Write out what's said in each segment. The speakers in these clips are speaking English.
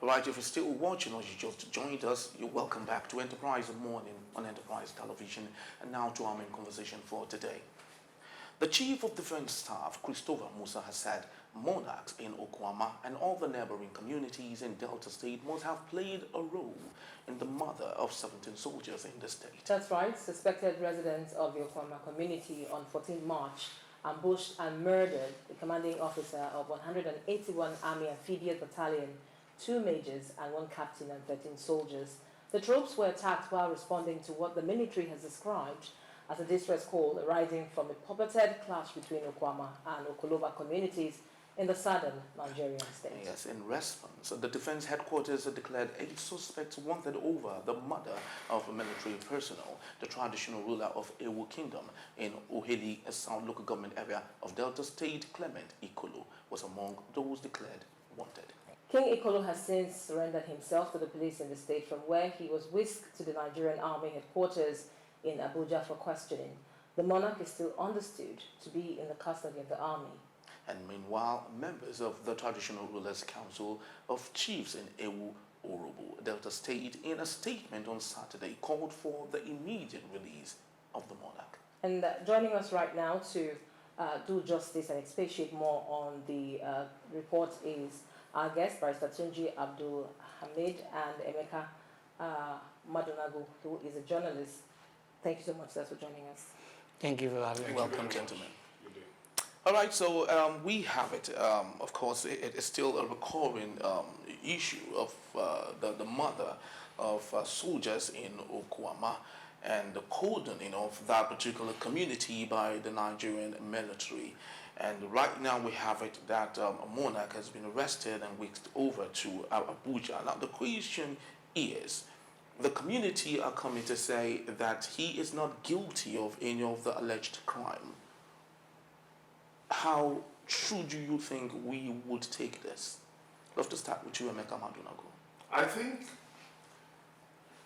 Right, if you're still watching or you just joined us, you're welcome back to Enterprise Morning on Enterprise Television, and now to our main conversation for today. The Chief of Defense Staff, Christopher Musa, has said monarchs in Okuama and all the neighboring communities in Delta State must have played a role in the murder of 17 soldiers in the state. That's right. Suspected residents of the Okuama community on 14 March ambushed and murdered the commanding officer of 181 Army Amphibious Battalion, 2 majors and 1 captain and 13 soldiers. The troops were attacked while responding to what the military has described as a distress call arising from a purported clash between Okuama and Okoloba communities in the southern Nigerian state. Yes, in response, the defense headquarters declared 8 suspects wanted over the murder of military personnel. The traditional ruler of Ewu Kingdom in Oheli, a South local government area of Delta State, Clement Ikolo, was among those declared wanted. King Ikolo has since surrendered himself to the police in the state, from where he was whisked to the Nigerian Army headquarters in Abuja for questioning. The monarch is still understood to be in the custody of the army. And meanwhile, members of the Traditional Rulers Council of Chiefs in Ewu Orobo, Delta State, in a statement on Saturday, called for the immediate release of the monarch. And joining us right now to do justice and expatiate more on the report is our guest, Barrister Tunji Abdul Hamid and Emeka Madunagu, who is a journalist. Thank you so much, sir, for joining us. Thank you for having me. Welcome, gentlemen. All right, so we have it. Of course, it is still a recurring issue of the murder of soldiers in Okuama and the cordoning of that particular community by the Nigerian military. And right now we have it that a monarch has been arrested and whisked over to Abuja. Now the question is, the community are coming to say that he is not guilty of any of the alleged crime. How true do you think we would take this? I'd love to start with you, Emeka Madunago. I think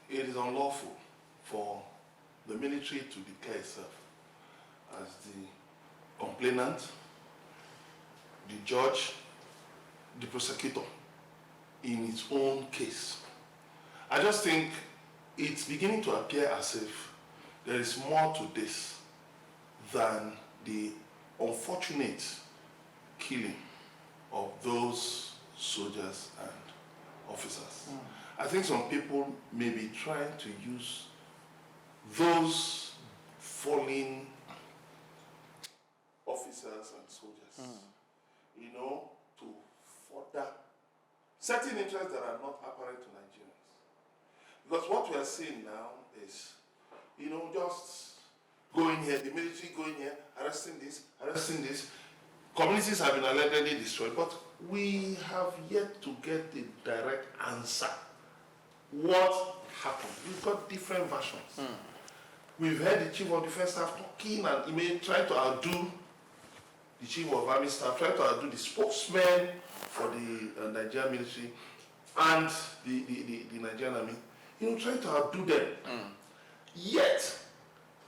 it is unlawful for the military to declare itself as the complainant, the judge, the prosecutor in its own case. I just think it's beginning to appear as if there is more to this than the unfortunate killing of those soldiers and officers. I think some people may be trying to use those fallen officers and soldiers, to further certain interests that are not apparent to Nigerians. Because what we are seeing now is, just going here, the military going here, arresting this. Communities have been allegedly destroyed, but we have yet to get the direct answer. What happened? We've got different versions. We've heard the Chief of Defense Staff talking and he may try to outdo the Chief of Army Staff, try to outdo the spokesman for the Nigerian military and the Nigerian Army, trying to outdo them. Yet,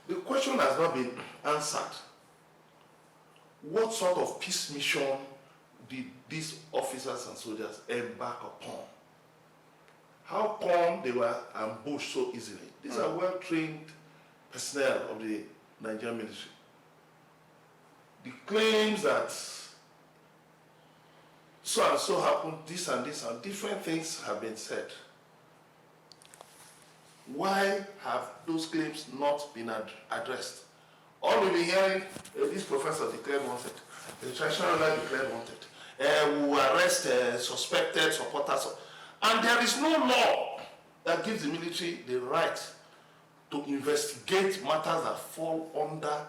the question has not been answered. What sort of peace mission did these officers and soldiers embark upon? How come they were ambushed so easily? These are well-trained personnel of the Nigerian military. The claims that so and so happened, this and different things have been said. Why have those claims not been addressed? All we've been hearing, this professor declared wanted, the traditional ruler declared wanted, we will arrest suspected supporters, and there is no law that gives the military the right to investigate matters that fall under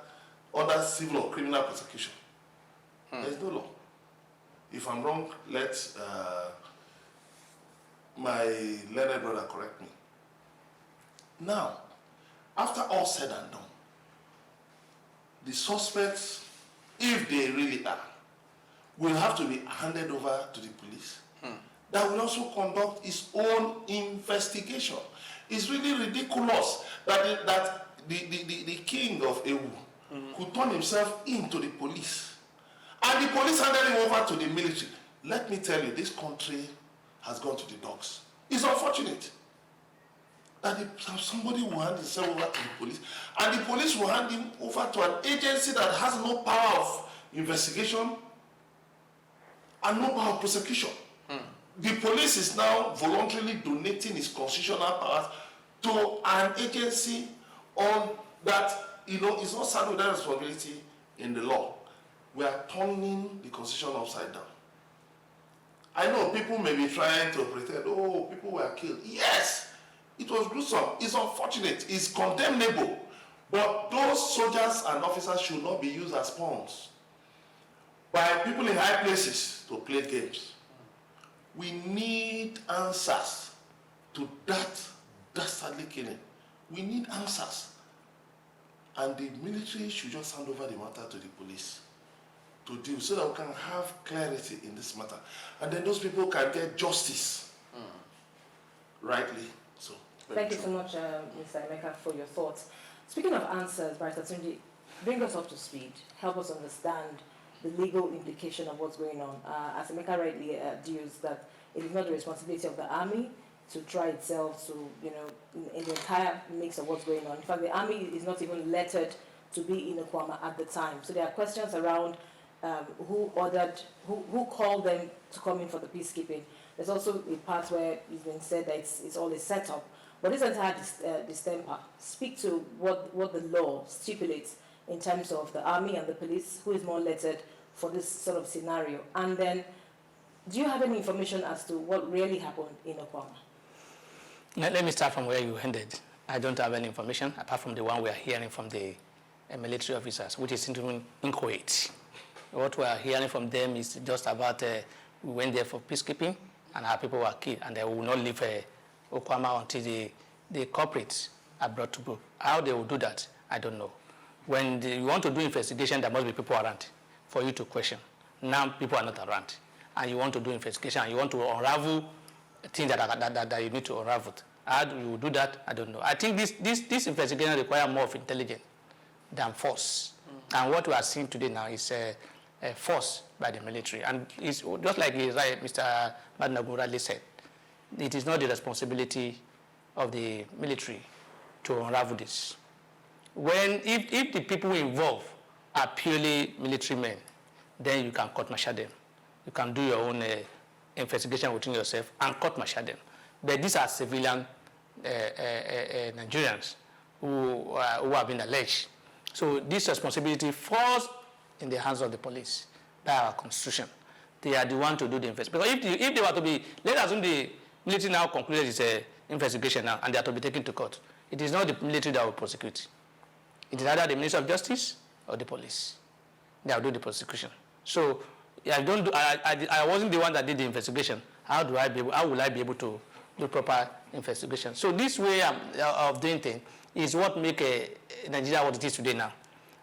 civil or criminal prosecution. There is no law. If I'm wrong, let my learned brother correct me. Now, after all said and done, the suspects, if they really are, will have to be handed over to the police. That will also conduct its own investigation. It's really ridiculous that the king of Ewu could turn himself into the police. And the police handed him over to the military. Let me tell you, this country has gone to the dogs. It's unfortunate that somebody will hand himself over to the police, and the police will hand him over to an agency that has no power of investigation and no power of prosecution. The police is now voluntarily donating its constitutional powers to an agency on that, is not saddled with that responsibility in the law. We are turning the constitution upside down. I know people may be trying to pretend, oh, people were killed. Yes, it was gruesome. It's unfortunate. It's condemnable. But those soldiers and officers should not be used as pawns by people in high places to play games. We need answers to that dastardly killing. We need answers. And the military should just hand over the matter to the police to deal, so that we can have clarity in this matter. And then those people can get justice rightly. So. Thank you so much, Mr. Emeka, for your thoughts. Speaking of answers, Barrister Tunji, bring us up to speed. Help us understand the legal implication of what's going on. As Emeka rightly adduces that it is not the responsibility of the army to try itself to, in the entire mix of what's going on. In fact, the army is not even lettered to be in Okuama at the time. So there are questions around who called them to come in for the peacekeeping. There's also a part where it's been said that it's all a setup. But this entire distemper, speak to what the law stipulates in terms of the army and the police, who is more lettered for this sort of scenario. And then, do you have any information as to what really happened in Okuama? Let me start from where you ended. I don't have any information apart from the one we are hearing from the military officers, which is in Kuwait. What we are hearing from them is just about we went there for peacekeeping and our people were killed, and they will not leave Okuama until the culprits are brought to book. How they will do that, I don't know. When you want to do investigation, there must be people around for you to question. Now people are not around, and you want to do investigation, and you want to unravel things that you need to unravel. How do you do that? I don't know. I think this investigation requires more of intelligence than force. And what we are seeing today now is a force by the military. And it's just like Mr. Badnagurali said, it is not the responsibility of the military to unravel this. If the people involved are purely military men, then you can court-martial them. You can do your own investigation within yourself and court-martial them. But these are civilian Nigerians who have been alleged. So this responsibility falls in the hands of the police by our constitution. They are the one to do the investigation. Because if they were to be, let's assume the military now concluded its investigation now and they are to be taken to court. It is not the military that will prosecute. It is either the Ministry of Justice or the police. They will do the prosecution. So I wasn't the one that did the investigation. How will I be able to do proper investigation? So this way of doing things is what make Nigeria what it is today now.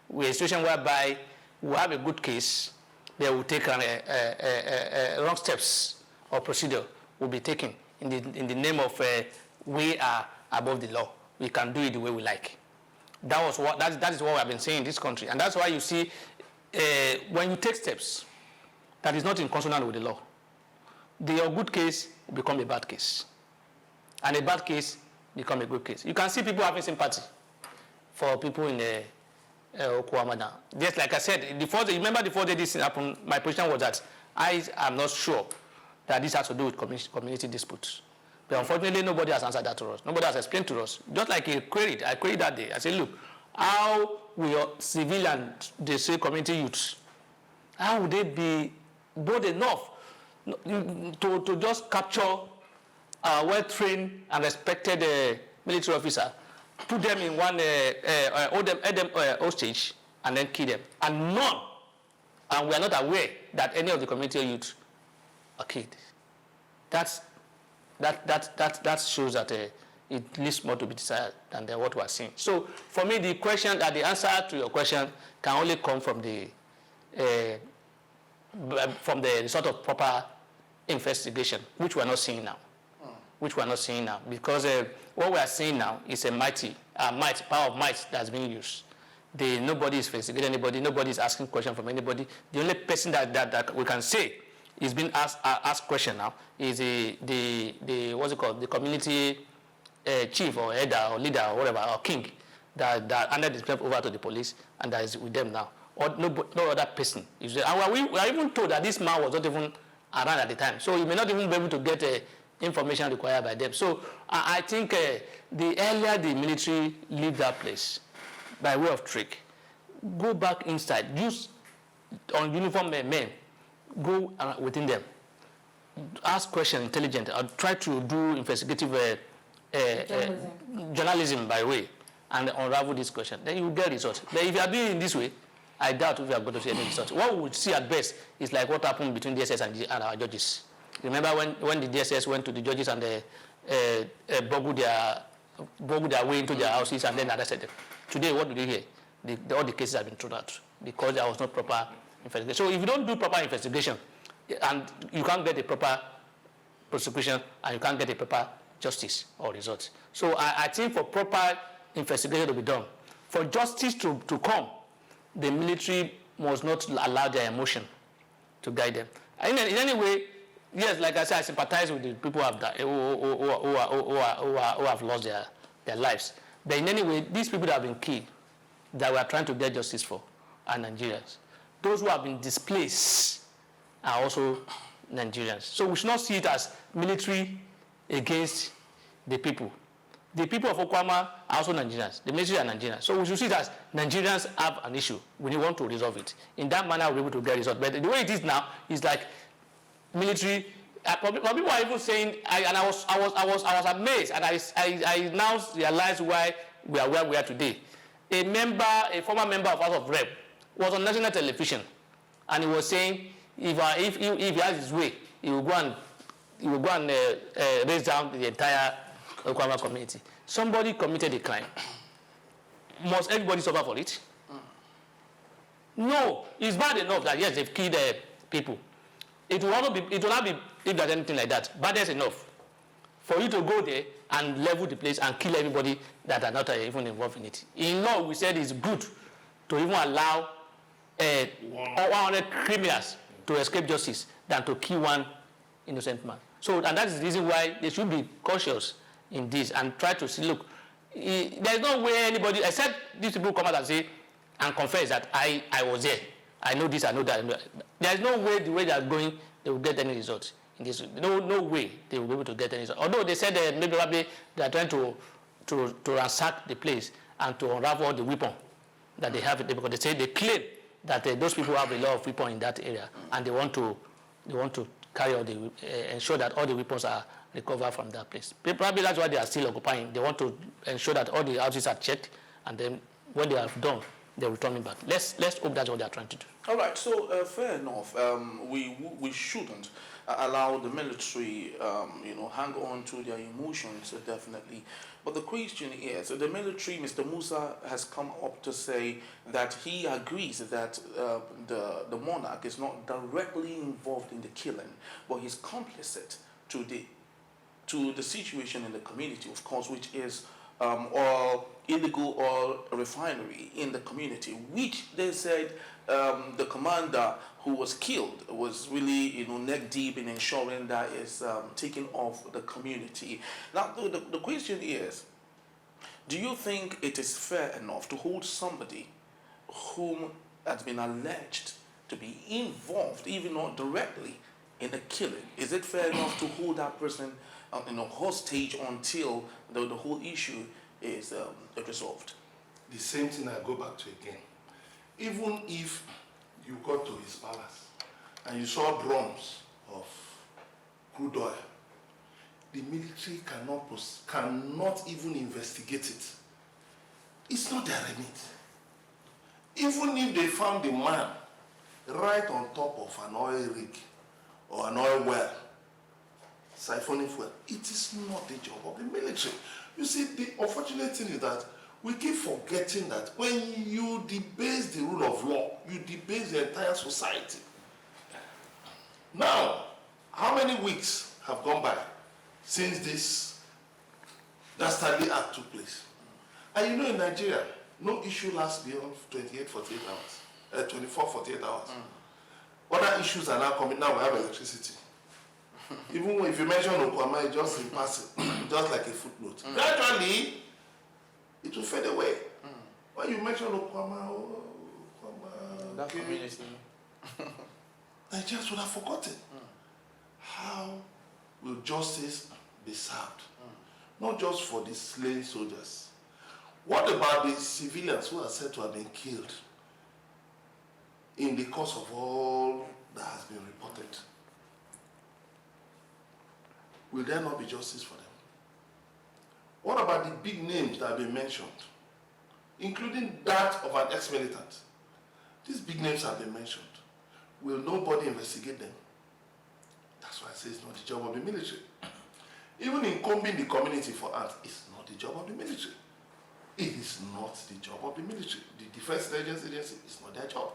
We're in a situation whereby we have a good case, they will take wrong steps or procedure will be taken in the name of we are above the law. We can do it the way we like. That is what we have been saying in this country, and that's why you see when you take steps that is not in consonance with the law, your good case will become a bad case, and a bad case become a good case. You can see people having sympathy for people in Okuama now. Just like I said, remember the first day this happened, my position was that I am not sure that this has to do with community disputes. But unfortunately, nobody has answered that to us. Nobody has explained to us. Just like I queried that day. I said, look, how will civilian, they say community youths, how would they be bold enough to just capture a well-trained and respected military officer, put them in one, hold them hostage, and then kill them? And none, and we are not aware that any of the community youths are killed. That shows that it leaves more to be desired than what we are seeing. So for me, the answer to your question can only come from the sort of proper investigation, which we are not seeing now. Because what we are seeing now is a power of might that's being used. Nobody is investigating anybody. Nobody is asking questions from anybody. The only person that we can say he's been asked question now. Is the what's it called? The community chief or header or leader or whatever or king that handed himself over to the police and that is with them now, or no other person. And we are even told that this man was not even around at the time, so he may not even be able to get information required by them. So I think the earlier the military leave that place, by way of trick, go back inside, use on uniform men, go within them, ask questions intelligent, or try to do investigative journalism by way, and unravel this question. Then you will get results. But if you are doing it in this way, I doubt if you are going to see any results. What we would see at best is like what happened between DSS and our judges. Remember when the DSS went to the judges and they boggled their way into their houses and then arrested them. Today, what do they hear? All the cases have been thrown out because there was no proper investigation. So if you don't do proper investigation, and you can't get a proper prosecution and you can't get a proper justice or results. So I think for proper investigation to be done, for justice to come, the military must not allow their emotion to guide them. In any way, yes, like I said, I sympathize with the people who have lost their lives. But in any way, these people that have been killed, that we are trying to get justice for, are Nigerians. Those who have been displaced are also Nigerians. So we should not see it as military against the people. The people of Okuama are also Nigerians. The military are Nigerians. So we should see it as Nigerians have an issue. We want to resolve it. In that manner, we'll be able to get results. But the way it is now is like military. People are even saying, I was amazed, and I now realize why we are where we are today. A former member of House of Rep, was on national television, and he was saying if he has his way, he will go and raise down the entire Okuama community. Somebody committed a crime. Must everybody suffer for it? No, it's bad enough that yes, they've killed people. It will not be if there's anything like that. Bad enough for you to go there and level the place and kill everybody that are not even involved in it. In law, we said it's good to even allow 100 criminals to escape justice than to kill one innocent man. So, and that is the reason why they should be cautious in this and try to see, look, there's no way anybody, except these people come out and say, and confess that I was there. I know this, I know that. There's no way the way they are going, they will get any results. In this, no way they will be able to get any results. Although they said that maybe they are trying to ransack the place and to unravel the weapon that they have, because they claim that those people have a lot of weapons in that area, and they want to carry out ensure that all the weapons are recovered from that place. Probably that's why they are still occupying. They want to ensure that all the houses are checked, and then when they are done, they're returning back. Let's hope that's what they are trying to do. All right, so fair enough. We shouldn't allow the military, hang on to their emotions, definitely. But the question is, the military, Mr. Musa, has come up to say that he agrees that the monarch is not directly involved in the killing, but he's complicit to the situation in the community, of course, which is illegal oil refinery in the community, which they said the commander who was killed was really, neck deep in ensuring that is taken off the community. Now, the question is, do you think it is fair enough to hold somebody whom has been alleged to be involved, even not directly, in a killing? Is it fair enough to hold that person hostage until the whole issue is resolved? The same thing I go back to again. Even if you got to his palace and you saw drums of crude oil, the military cannot even investigate it. It's not their remit. Even if they found the man right on top of an oil rig or an oil well, siphoning fuel, it is not the job of the military. You see, the unfortunate thing is that we keep forgetting that when you debase the rule of law, you debase the entire society. Now, how many weeks have gone by since this dastardly act took place? And in Nigeria, no issue lasts beyond 24, 48 hours. Other issues are now coming. Now we have electricity. Even if you mention Okuama, it's just in passing, just like a footnote. Gradually, it will fade away. When you mention Okuama, That okay, community. Nigerians would have forgotten. How will justice be served? Not just for the slain soldiers. What about the civilians who are said to have been killed in the course of all that has been reported? Will there not be justice for them? What about the big names that have been mentioned, including that of an ex-militant? These big names have been mentioned. Will nobody investigate them? That's why I say it's not the job of the military. Even in combing the community for art, it's not the job of the military. It is not the job of the military. The Defense Intelligence Agency is not their job.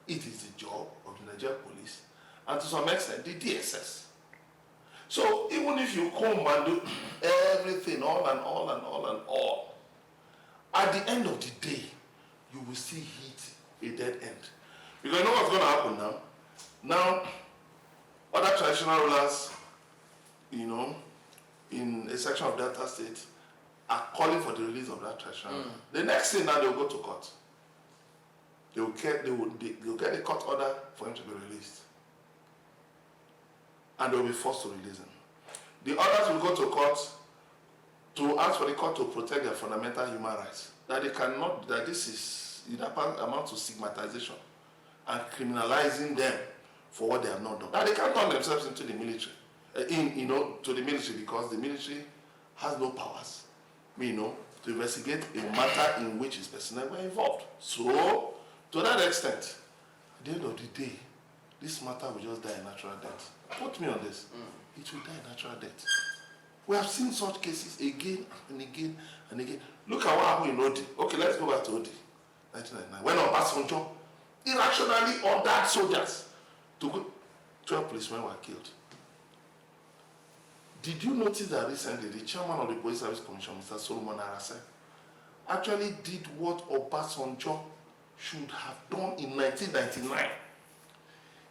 It is the job of the Nigerian police and to some extent the DSS. So even if you comb and do everything, all and all and all and all, at the end of the day, you will still hit a dead end. Because you know what's going to happen now? Now, other traditional rulers, you know, in a section of Delta State, are calling for the release of that traditional ruler. The next thing now, they'll go to court. They'll get a court order for him to be released. And they'll be forced to release him. The others will go to court to ask for the court to protect their fundamental human rights. That they cannot, that this is, it amounts to stigmatization and criminalizing them for what they have not done. That they can't turn themselves into the military, to the military, because the military has no powers, to investigate a matter in which his personnel were involved. So, to that extent, at the end of the day, this matter will just die a natural death. Put me on this. It will die a natural death. We have seen such cases again and again and again. Look at what happened in Odi. Okay, let's go back to Odi. 1999. When Obasanjo irrationally ordered soldiers to go, 12 policemen were killed. Did you notice that recently the chairman of the Police Service Commission, Mr. Solomon Arase, actually did what Obasanjo should have done in 1999?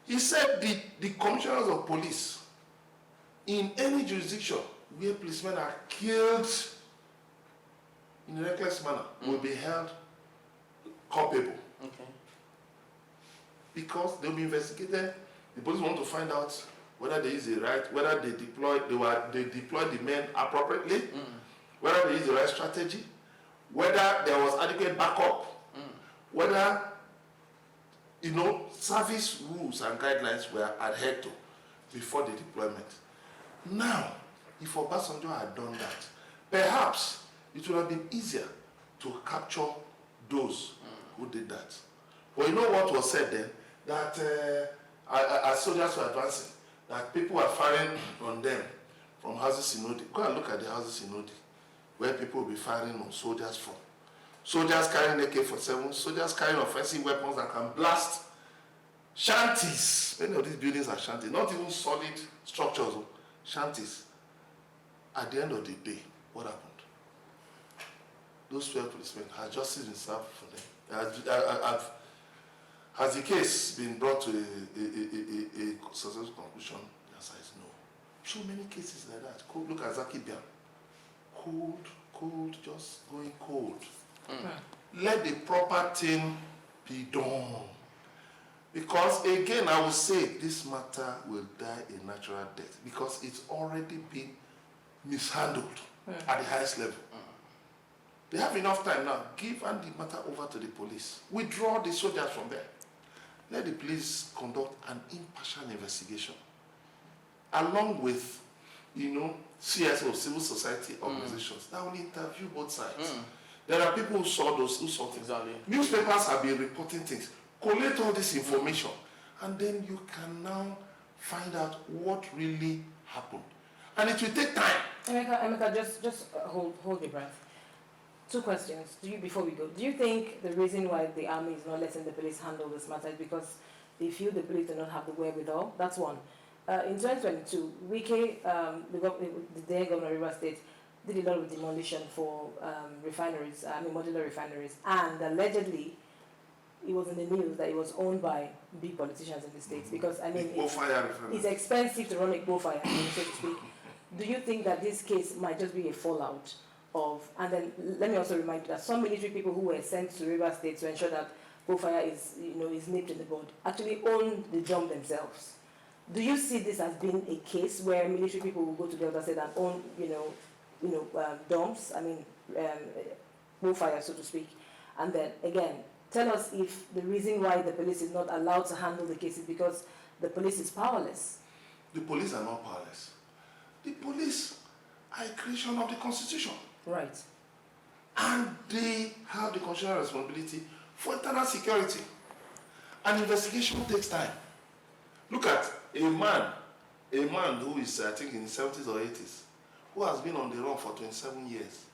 He said the commissioners of police in any jurisdiction where policemen are killed in a reckless manner will be held culpable. Okay. Because they'll be investigated. The police want to find out whether there is a right, whether they deployed the men appropriately, whether there is the right strategy, whether there was adequate backup, whether service rules and guidelines were adhered to before the deployment. Now, if Obasanjo had done that, perhaps it would have been easier to capture those who did that. But you know what was said then? That as soldiers were advancing, that people were firing on them from houses in Odi. Go and look at the houses in Odi, where people will be firing on soldiers from. Soldiers carrying AK-47, soldiers carrying offensive weapons that can blast shanties. Many of these buildings are shanties, not even solid structures, shanties. At the end of the day, what happened? Those 12 policemen, has justice been served for them? Has the case been brought to a successful conclusion? The answer is no. So many cases like that. Look at Zaki Biam. Cold, just going cold. Let the proper thing be done. Because again, I will say this matter will die a natural death because it's already been mishandled at the highest level. They have enough time now. Give the matter over to the police. Withdraw the soldiers from there. Let the police conduct an impartial investigation, along with, CSO, civil society organizations that will interview both sides. There are people who saw things. Exactly. Newspapers have been reporting things. Collect all this information, and then you can now find out what really happened. And it will take time. Emeka, just hold your breath. 2 questions before we go. Do you think the reason why the army is not letting the police handle this matter is because they feel the police do not have the wherewithal? That's one. In 2022, Wike, the then governor of Rivers State, did a lot of demolition for modular refineries, and allegedly it was in the news that it was owned by big politicians in the States, because I mean, it's expensive to run a profile, so to speak. Do you think that this case might just be a fallout of, and then let me also remind you that some military people who were sent to River State to ensure that profile is, is nipped in the bud, actually own the drum themselves. Do you see this as being a case where military people will go to Delta State and own, dumps, profile, so to speak, and then again, tell us if the reason why the police is not allowed to handle the case is because the police is powerless. The police are not powerless. The police are a creation of the Constitution. Right. And they have the constitutional responsibility for internal security. An investigation takes time. Look at a man who is, I think, in his 70s or 80s, who has been on the run for 27 years,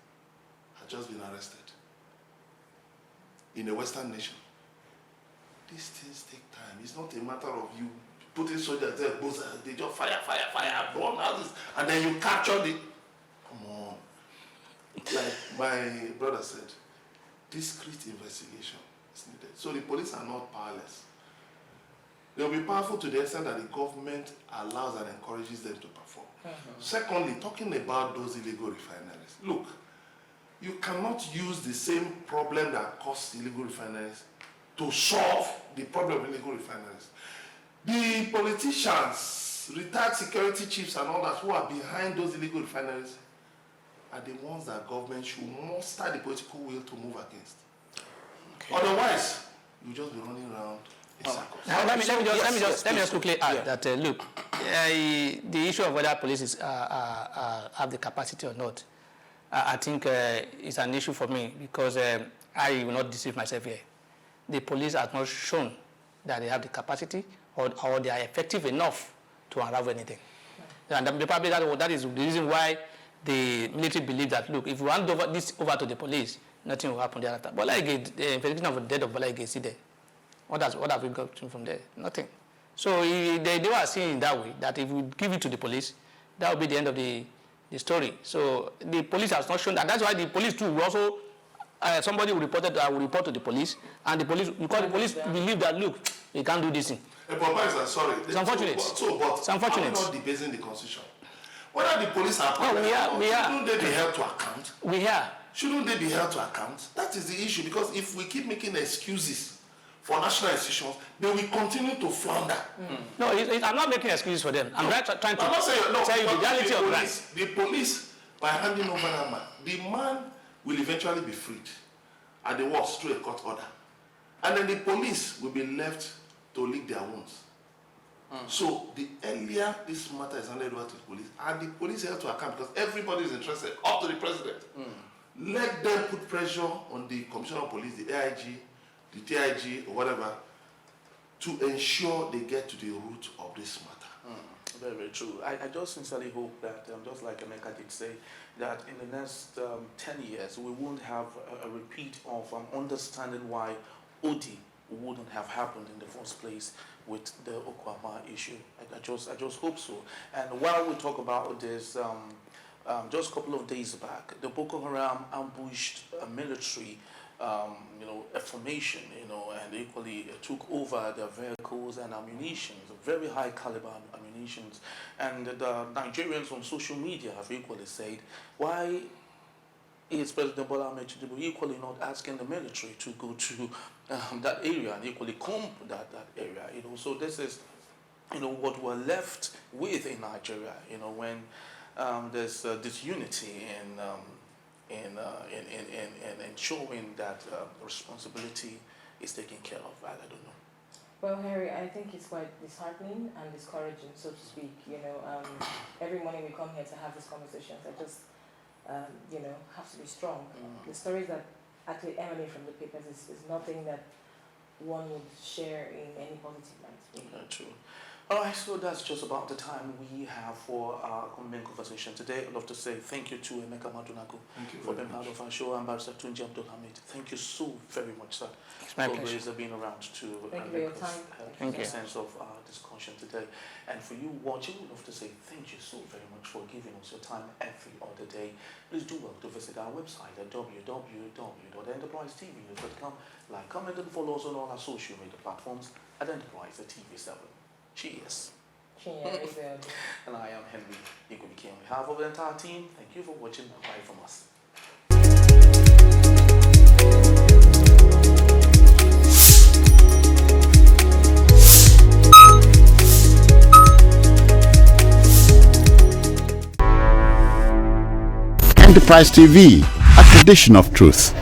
has just been arrested in a Western nation. These things take time. It's not a matter of you putting soldiers there, they just fire, burn houses, and then you capture the. Come on. Like my brother said, discreet investigation is needed. So the police are not powerless. They'll be powerful to the extent that the government allows and encourages them to perform. Secondly, talking about those illegal refineries. Look, you cannot use the same problem that caused illegal refineries to solve the problem of illegal refineries. The politicians, retired security chiefs and all that who are behind those illegal refineries are the ones that government should muster the political will to move against. Okay. Otherwise, you just be running around in circles. Now, let me just quickly add that, look, the issue of whether police have the capacity or not, I think it's an issue for me because I will not deceive myself here. The police have not shown that they have the capacity or they are effective enough to unravel anything. And probably that is the reason why the military believe that, look, if we hand this over to the police, nothing will happen thereafter. But like the investigation of the death of Bola Ige, see there. What have we got from there? Nothing. So they were seeing it that way, that if we give it to the police, that will be the end of the story. So the police has not shown that. That's why the police too will also, somebody will report to the police, and the police, because the police believe that, look, we can't do this thing. Sorry. It's unfortunate. It's unfortunate. I'm not debating the Constitution. Whether the police are shouldn't they be held to account? Shouldn't they be held to account? That is the issue, because if we keep making excuses for national institutions, they will continue to flounder. No, I'm not making excuses for them. I'm trying to tell you the reality of life. The police, by handing over that man, the man will eventually be freed at the worst through a court order. And then the police will be left to lick their wounds. So the earlier this matter is handed over to the police, and the police held to account, because everybody is interested, up to the president. Let them put pressure on the Commissioner of Police, the AIG, the TIG, or whatever, to ensure they get to the root of this matter. Very, very true. I just sincerely hope that, just like Emeka did say, that in the next 10 years, we won't have a repeat of understanding why Odi wouldn't have happened in the first place with the Okuama issue. I just hope so. And while we talk about this, just a couple of days back, the Boko Haram ambushed a military, a formation, and equally took over their vehicles and ammunition, very high caliber ammunition. And the Nigerians on social media have equally said, why is President Bola Ahmed Tinubu equally not asking the military to go to that area and equally comb that area? So this is, what we're left with in Nigeria. When there's this unity in ensuring that responsibility is taken care of. I don't know. Well, Harry, I think it's quite disheartening and discouraging, so to speak. Every morning we come here to have these conversations. I just have to be strong. The stories that actually emanate from the papers is nothing that one would share in any positive light. True. All right, so that's just about the time we have for our main conversation today. I'd love to say thank you to Emeka Madunaku for being part of our show, and Barrister Tunji Abdulhamid. Thank you so very much, sir. It's my for pleasure. always being around to Thank you for your time. Thank a you. sense of our discussion today. And for you watching, we'd love to say thank you so very much for giving us your time every other day. Please do well to visit our website at www.enterprisetv.com. Like, comment, and follow us on all our social media platforms at Enterprise TV7. Cheers. Cheers. And I am Henry Ikubike. On behalf of the entire team, thank you for watching. Bye from us. Enterprise TV, a tradition of truth.